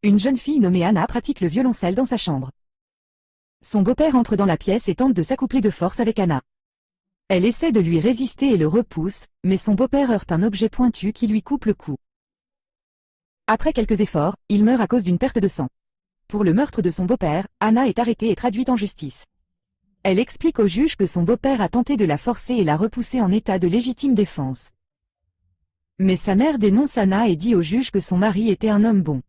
une jeune fille nommée Anna pratique le violoncelle dans sa chambre. Son beau-père entre dans la pièce et tente de s'accoupler de force avec Anna. Elle essaie de lui résister et le repousse, mais son beau-père heurte un objet pointu qui lui coupe le cou. Après quelques efforts, il meurt à cause d'une perte de sang. Pour le meurtre de son beau-père, Anna est arrêtée et traduite en justice. Elle explique au juge que son beau-père a tenté de la forcer et l'a repoussée en état de légitime défense. Mais sa mère dénonce Anna et dit au juge que son mari était un homme bon.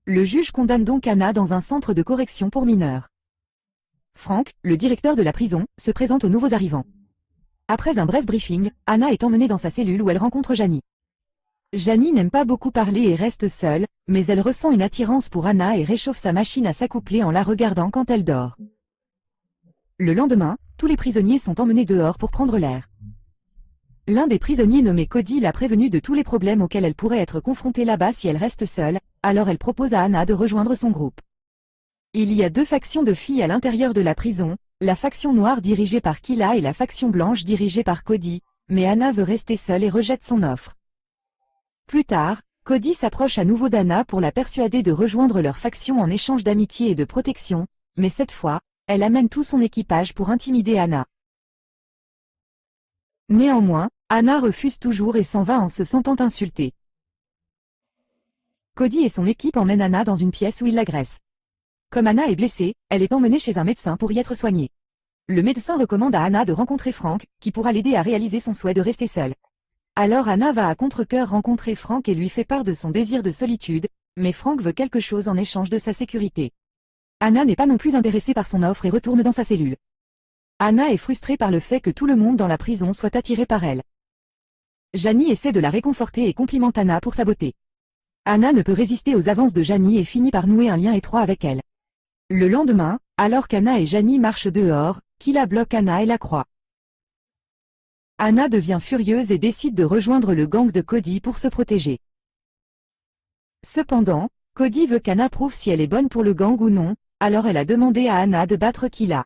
Le juge condamne donc Anna dans un centre de correction pour mineurs. Frank, le directeur de la prison, se présente aux nouveaux arrivants. Après un bref briefing, Anna est emmenée dans sa cellule où elle rencontre Janie. Janie n'aime pas beaucoup parler et reste seule, mais elle ressent une attirance pour Anna et réchauffe sa machine à s'accoupler en la regardant quand elle dort. Le lendemain, tous les prisonniers sont emmenés dehors pour prendre l'air. L'un des prisonniers nommé Cody l'a prévenue de tous les problèmes auxquels elle pourrait être confrontée là-bas si elle reste seule, alors elle propose à Anna de rejoindre son groupe. Il y a deux factions de filles à l'intérieur de la prison, la faction noire dirigée par Kila et la faction blanche dirigée par Cody, mais Anna veut rester seule et rejette son offre. Plus tard, Cody s'approche à nouveau d'Anna pour la persuader de rejoindre leur faction en échange d'amitié et de protection, mais cette fois, elle amène tout son équipage pour intimider Anna. Néanmoins, Anna refuse toujours et s'en va en se sentant insultée. Cody et son équipe emmènent Anna dans une pièce où ils l'agressent. Comme Anna est blessée, elle est emmenée chez un médecin pour y être soignée. Le médecin recommande à Anna de rencontrer Frank, qui pourra l'aider à réaliser son souhait de rester seule. Alors Anna va à contre-cœur rencontrer Frank et lui fait part de son désir de solitude, mais Frank veut quelque chose en échange de sa sécurité. Anna n'est pas non plus intéressée par son offre et retourne dans sa cellule. Anna est frustrée par le fait que tout le monde dans la prison soit attiré par elle. Janie essaie de la réconforter et complimente Anna pour sa beauté. Anna ne peut résister aux avances de Janie et finit par nouer un lien étroit avec elle. Le lendemain, alors qu'Anna et Janie marchent dehors, Kila bloque Anna et la croit. Anna devient furieuse et décide de rejoindre le gang de Cody pour se protéger. Cependant, Cody veut qu'Anna prouve si elle est bonne pour le gang ou non, alors elle a demandé à Anna de battre Kila.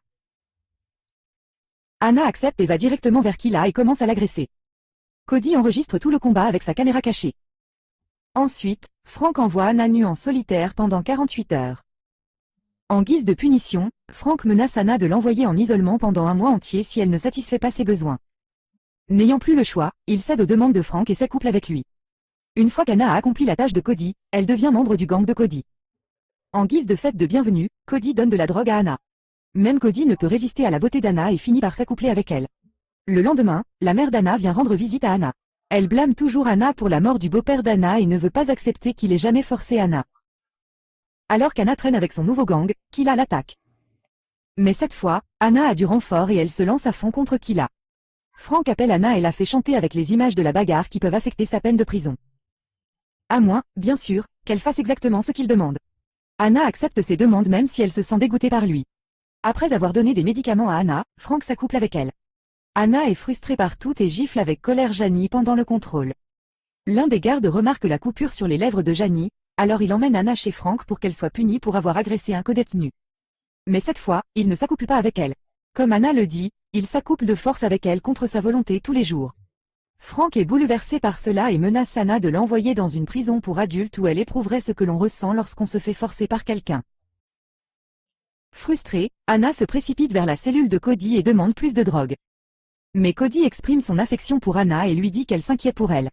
Anna accepte et va directement vers Kila et commence à l'agresser. Cody enregistre tout le combat avec sa caméra cachée. Ensuite, Frank envoie Anna nue en solitaire pendant 48 heures. En guise de punition, Frank menace Anna de l'envoyer en isolement pendant un mois entier si elle ne satisfait pas ses besoins. N'ayant plus le choix, il cède aux demandes de Frank et s'accouple avec lui. Une fois qu'Anna a accompli la tâche de Cody, elle devient membre du gang de Cody. En guise de fête de bienvenue, Cody donne de la drogue à Anna. Même Cody ne peut résister à la beauté d'Anna et finit par s'accoupler avec elle. Le lendemain, la mère d'Anna vient rendre visite à Anna. Elle blâme toujours Anna pour la mort du beau-père d'Anna et ne veut pas accepter qu'il ait jamais forcé Anna. Alors qu'Anna traîne avec son nouveau gang, Kila l'attaque. Mais cette fois, Anna a du renfort et elle se lance à fond contre Kila. Frank appelle Anna et la fait chanter avec les images de la bagarre qui peuvent affecter sa peine de prison. À moins, bien sûr, qu'elle fasse exactement ce qu'il demande. Anna accepte ses demandes même si elle se sent dégoûtée par lui. Après avoir donné des médicaments à Anna, Frank s'accouple avec elle. Anna est frustrée par tout et gifle avec colère Janie pendant le contrôle. L'un des gardes remarque la coupure sur les lèvres de Janie, alors il emmène Anna chez Frank pour qu'elle soit punie pour avoir agressé un codétenu. Mais cette fois, il ne s'accouple pas avec elle. Comme Anna le dit, il s'accouple de force avec elle contre sa volonté tous les jours. Frank est bouleversé par cela et menace Anna de l'envoyer dans une prison pour adultes où elle éprouverait ce que l'on ressent lorsqu'on se fait forcer par quelqu'un. Frustrée, Anna se précipite vers la cellule de Cody et demande plus de drogue. Mais Cody exprime son affection pour Anna et lui dit qu'elle s'inquiète pour elle.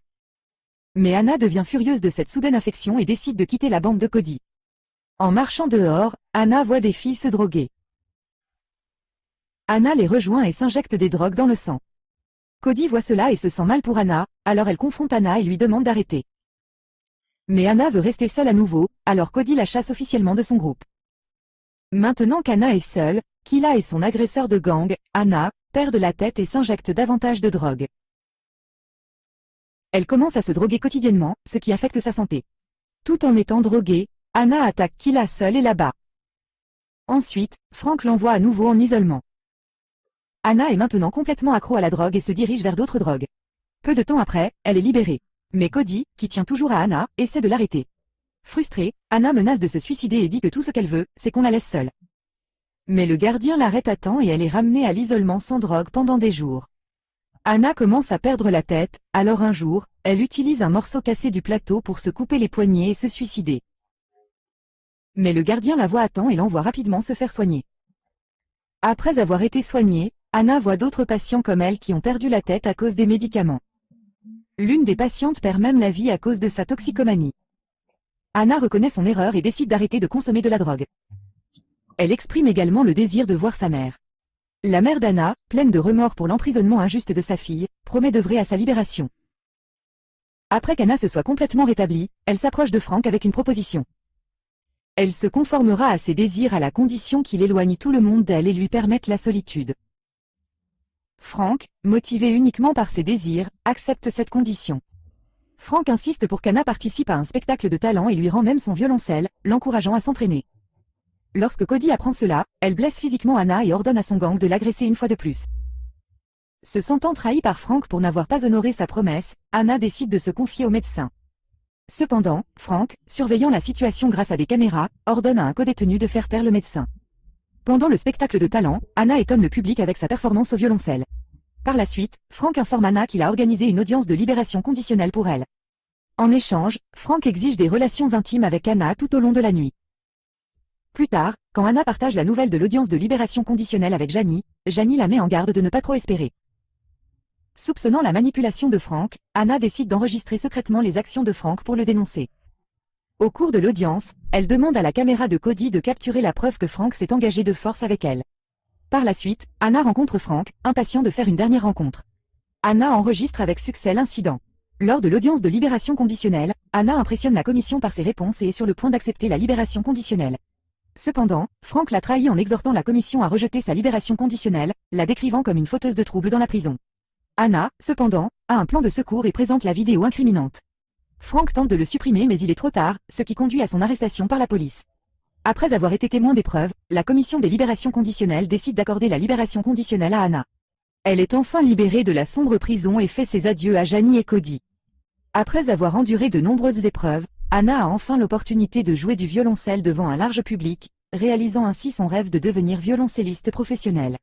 Mais Anna devient furieuse de cette soudaine affection et décide de quitter la bande de Cody. En marchant dehors, Anna voit des filles se droguer. Anna les rejoint et s'injecte des drogues dans le sang. Cody voit cela et se sent mal pour Anna, alors elle confronte Anna et lui demande d'arrêter. Mais Anna veut rester seule à nouveau, alors Cody la chasse officiellement de son groupe. Maintenant qu'Anna est seule, Kila et son agresseur de gang, Anna, perdent la tête et s'injectent davantage de drogue. Elle commence à se droguer quotidiennement, ce qui affecte sa santé. Tout en étant droguée, Anna attaque Kila seule et la bat. Ensuite, Frank l'envoie à nouveau en isolement. Anna est maintenant complètement accro à la drogue et se dirige vers d'autres drogues. Peu de temps après, elle est libérée. Mais Cody, qui tient toujours à Anna, essaie de l'arrêter. Frustrée, Anna menace de se suicider et dit que tout ce qu'elle veut, c'est qu'on la laisse seule. Mais le gardien l'arrête à temps et elle est ramenée à l'isolement sans drogue pendant des jours. Anna commence à perdre la tête, alors un jour, elle utilise un morceau cassé du plateau pour se couper les poignets et se suicider. Mais le gardien la voit à temps et l'envoie rapidement se faire soigner. Après avoir été soignée, Anna voit d'autres patients comme elle qui ont perdu la tête à cause des médicaments. L'une des patientes perd même la vie à cause de sa toxicomanie. Anna reconnaît son erreur et décide d'arrêter de consommer de la drogue. Elle exprime également le désir de voir sa mère. La mère d'Anna, pleine de remords pour l'emprisonnement injuste de sa fille, promet d'œuvrer à sa libération. Après qu'Anna se soit complètement rétablie, elle s'approche de Frank avec une proposition. Elle se conformera à ses désirs à la condition qu'il éloigne tout le monde d'elle et lui permette la solitude. Frank, motivé uniquement par ses désirs, accepte cette condition. Frank insiste pour qu'Anna participe à un spectacle de talent et lui rend même son violoncelle, l'encourageant à s'entraîner. Lorsque Cody apprend cela, elle blesse physiquement Anna et ordonne à son gang de l'agresser une fois de plus. Se sentant trahie par Frank pour n'avoir pas honoré sa promesse, Anna décide de se confier au médecin. Cependant, Frank, surveillant la situation grâce à des caméras, ordonne à un codétenu de faire taire le médecin. Pendant le spectacle de talent, Anna étonne le public avec sa performance au violoncelle. Par la suite, Frank informe Anna qu'il a organisé une audience de libération conditionnelle pour elle. En échange, Frank exige des relations intimes avec Anna tout au long de la nuit. Plus tard, quand Anna partage la nouvelle de l'audience de libération conditionnelle avec Janie, Janie la met en garde de ne pas trop espérer. Soupçonnant la manipulation de Frank, Anna décide d'enregistrer secrètement les actions de Frank pour le dénoncer. Au cours de l'audience, elle demande à la caméra de Cody de capturer la preuve que Frank s'est engagé de force avec elle. Par la suite, Anna rencontre Frank, impatient de faire une dernière rencontre. Anna enregistre avec succès l'incident. Lors de l'audience de libération conditionnelle, Anna impressionne la commission par ses réponses et est sur le point d'accepter la libération conditionnelle. Cependant, Frank la trahit en exhortant la commission à rejeter sa libération conditionnelle, la décrivant comme une fauteuse de troubles dans la prison. Anna, cependant, a un plan de secours et présente la vidéo incriminante. Frank tente de le supprimer mais il est trop tard, ce qui conduit à son arrestation par la police. Après avoir été témoin des preuves, la commission des libérations conditionnelles décide d'accorder la libération conditionnelle à Anna. Elle est enfin libérée de la sombre prison et fait ses adieux à Janie et Cody. Après avoir enduré de nombreuses épreuves, Anna a enfin l'opportunité de jouer du violoncelle devant un large public, réalisant ainsi son rêve de devenir violoncelliste professionnelle.